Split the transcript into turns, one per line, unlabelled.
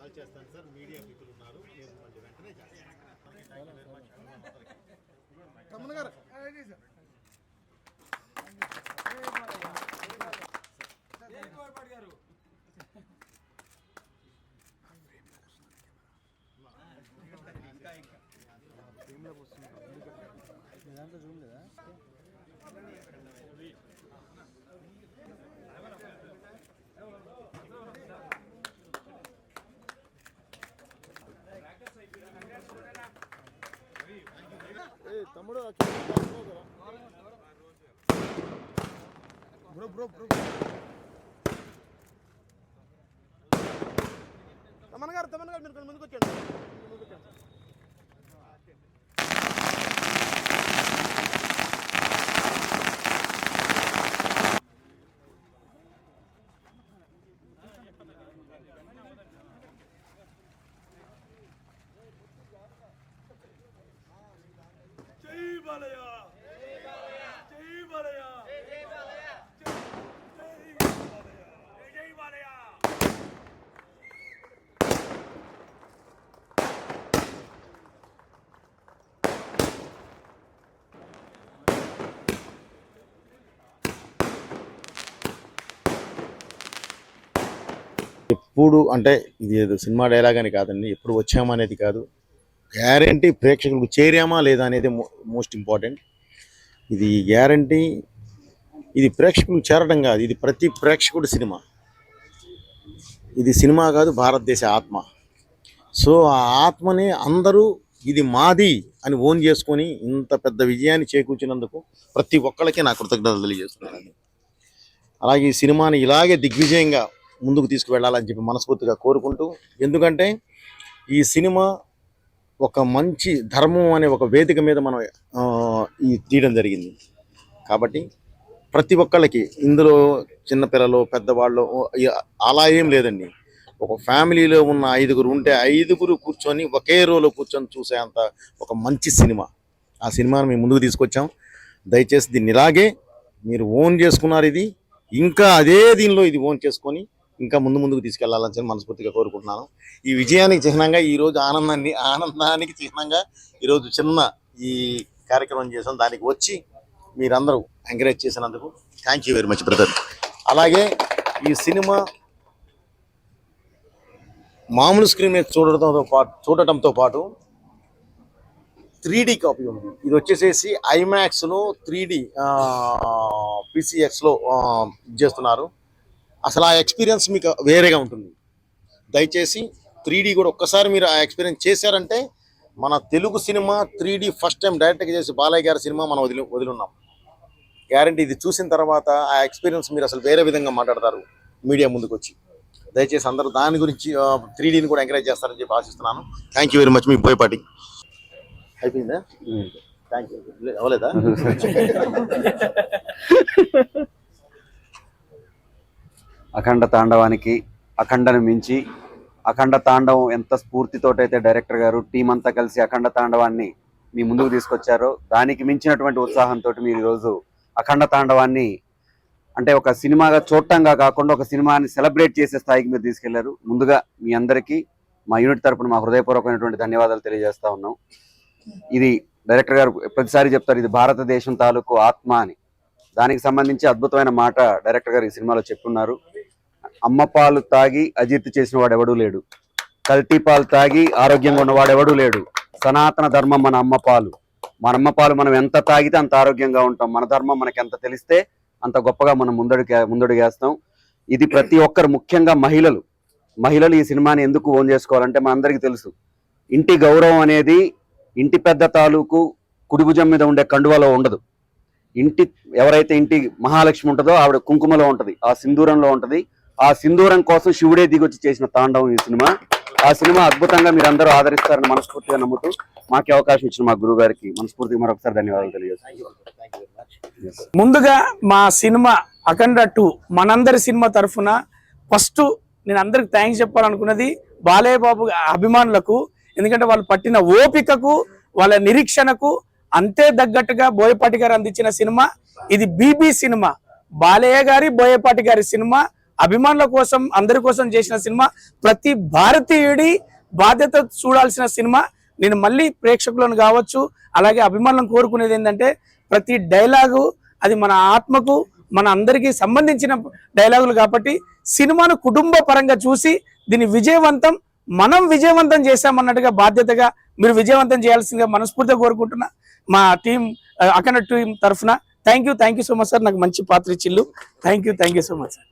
Call చేస్తాను sir. Media మిత్రులు ఉన్నారు, నేను మళ్ళీ వెంటనే చేస్తాను. తమ్ముడు బ్రో బ్రో బ్రో తమన్ గారు మీరు ముందుకు వచ్చేయండి. ఎప్పుడు అంటే ఇది ఏదో సినిమా డైలాగ్ అని కాదండి, ఎప్పుడు వచ్చామా అనేది కాదు, గ్యారంటీ ప్రేక్షకులకు చేరామా లేదా అనేది మోస్ట్ ఇంపార్టెంట్. ఇది గ్యారంటీ, ఇది ప్రేక్షకులకు చేరడం కాదు, ఇది ప్రతి ప్రేక్షకుడి సినిమా. ఇది సినిమా కాదు, భారతదేశ ఆత్మ. సో ఆ ఆత్మని అందరూ ఇది మాది అని ఓన్ చేసుకొని ఇంత పెద్ద విజయాన్ని చేకూర్చినందుకు ప్రతి ఒక్కళ్ళకి నా కృతజ్ఞతలు తెలియజేస్తున్నాను. అలాగే ఈ సినిమాని ఇలాగే దిగ్విజయంగా ముందుకు తీసుకువెళ్ళాలని చెప్పి మనస్ఫూర్తిగా కోరుకుంటూ, ఎందుకంటే ఈ సినిమా ఒక మంచి ధర్మం అనే ఒక వేదిక మీద మనం ఈ తీయడం జరిగింది. కాబట్టి ప్రతి ఒక్కళ్ళకి ఇందులో చిన్నపిల్లలు పెద్దవాళ్ళు అలా ఏం లేదండి. ఒక ఫ్యామిలీలో ఉన్న 5గురు ఉంటే 5గురు కూర్చొని ఒకే రోలో కూర్చొని చూసేంత ఒక మంచి సినిమా. ఆ సినిమాను మేము ముందుకు తీసుకొచ్చాం. దయచేసి దీన్ని ఇలాగే మీరు ఓన్ చేసుకున్నారు, ఇది ఇంకా అదే దీనిలో ఇది ఓన్ చేసుకొని ఇంకా ముందుకు తీసుకెళ్లాలని మనస్ఫూర్తిగా కోరుకుంటున్నాను. ఈ విజయానికి చిహ్నంగా ఈరోజు ఆనందానికి చిహ్నంగా ఈరోజు చిన్న ఈ కార్యక్రమం చేసాం. దానికి వచ్చి మీరందరూ ఎంకరేజ్ చేసినందుకు thank you very much brother. అలాగే ఈ సినిమా మామూలు స్క్రీన్ మీద చూడటంతో పాటు 3D కాపీ ఉంది. ఇది వచ్చేసేసి ఐమాక్స్లో 3D PCXలో చేస్తున్నారు. అసలు ఆ ఎక్స్పీరియన్స్ మీకు వేరేగా ఉంటుంది. దయచేసి 3D కూడా ఒక్కసారి మీరు ఆ ఎక్స్పీరియన్స్ చేశారంటే, మన Telugu cinema 3D first time డైరెక్ట్గా చేసి బాలయ్య గారి సినిమా మనం వదిలిన్నాం. గ్యారంటీ ఇది చూసిన తర్వాత ఆ ఎక్స్పీరియన్స్ మీరు అసలు వేరే విధంగా మాట్లాడతారు మీడియా ముందుకు వచ్చి. దయచేసి అందరూ దాని గురించి 3Dని కూడా ఎంకరేజ్ చేస్తారని చెప్పి ఆశిస్తున్నాను. Thank you very much. మీ బోయపాటి అయిపోయిందా? Thank you. అవ్వలేదా?
అఖండ తాండవానికి అఖండను మించి అఖండ తాండవం ఎంత స్ఫూర్తితోటైతే డైరెక్టర్ గారు టీం అంతా కలిసి అఖండ తాండవాన్ని మీ ముందుకు తీసుకొచ్చారో, దానికి మించినటువంటి ఉత్సాహంతో మీరు ఈరోజు అఖండ తాండవాన్ని అంటే ఒక సినిమాగా చూడటంగా కాకుండా ఒక సినిమాని సెలబ్రేట్ చేసే స్థాయికి మీరు తీసుకెళ్లారు. ముందుగా మీ అందరికీ మా యూనిట్ తరపున మా హృదయపూర్వకమైనటువంటి ధన్యవాదాలు తెలియజేస్తా ఉన్నాం. ఇది డైరెక్టర్ గారు ప్రతిసారి చెప్తారు, ఇది భారతదేశం తాలూకు ఆత్మ అని. దానికి సంబంధించి అద్భుతమైన మాట డైరెక్టర్ గారు ఈ సినిమాలో చెప్పున్నారు. అమ్మ పాలు తాగి అజీర్తి చేసిన వాడు ఎవడూ లేడు, కల్తీ పాలు తాగి ఆరోగ్యంగా ఉన్నవాడు ఎవడూ లేడు. సనాతన ధర్మం మన అమ్మ పాలు. మన అమ్మ పాలు మనం ఎంత తాగితే అంత ఆరోగ్యంగా ఉంటాం. మన ధర్మం మనకి ఎంత తెలిస్తే అంత గొప్పగా మనం ముందడుగేస్తాం. ఇది ప్రతి ఒక్కరు, ముఖ్యంగా మహిళలు ఈ సినిమాని ఎందుకు ఓన్ చేసుకోవాలంటే మన అందరికీ తెలుసు, ఇంటి గౌరవం అనేది ఇంటి పెద్ద తాలూకు కుడిభుజం మీద ఉండే కండువలో ఉండదు. ఎవరైతే ఇంటి మహాలక్ష్మి ఉంటుందో ఆవిడ కుంకుమలో ఉంటది, ఆ సింధూరంలో ఉంటది. ఆ సింధూరం కోసం శివుడే దిగొచ్చి చేసిన తాండవం ఈ సినిమా. ఆ సినిమా అద్భుతంగా మీరు అందరూ ఆదరిస్తారని మనస్ఫూర్తిగా నమ్ముతూ మాకు అవకాశం ఇచ్చిన మా గురువు గారికి మనస్ఫూర్తిగా మరొకసారి ధన్యవాదాలు తెలియజేస్తాను.
ముందుగా మా సినిమా అఖండ 2 మనందరి సినిమా తరఫున ఫస్ట్ నేను అందరికి థ్యాంక్స్ చెప్పాలనుకున్నది బాలయ్య బాబు అభిమానులకు. ఎందుకంటే వాళ్ళు పట్టిన ఓపికకు, వాళ్ళ నిరీక్షణకు అంతే తగ్గట్టుగా బోయపాటి గారు అందించిన సినిమా ఇది. బీబీ సినిమా, బాలయ్య గారి బోయపాటి గారి సినిమా అభిమానుల కోసం అందరి కోసం చేసిన సినిమా, ప్రతి భారతీయుడి బాధ్యత చూడాల్సిన సినిమా. నేను మళ్ళీ ప్రేక్షకులను కావచ్చు అలాగే అభిమానులను కోరుకునేది ఏంటంటే ప్రతి డైలాగు అది మన ఆత్మకు మన అందరికీ సంబంధించిన డైలాగులు కాబట్టి సినిమాను కుటుంబ పరంగా చూసి దీన్ని మనం విజయవంతం చేశామన్నట్టుగా బాధ్యతగా మీరు విజయవంతం చేయాల్సిందిగా మనస్ఫూర్తిగా కోరుకుంటున్నా మా టీం అఖండ టీం తరఫున. Thank you so much sir, నాకు మంచి పాత్ర ఇచ్చిల్లు. Thank you so much sir.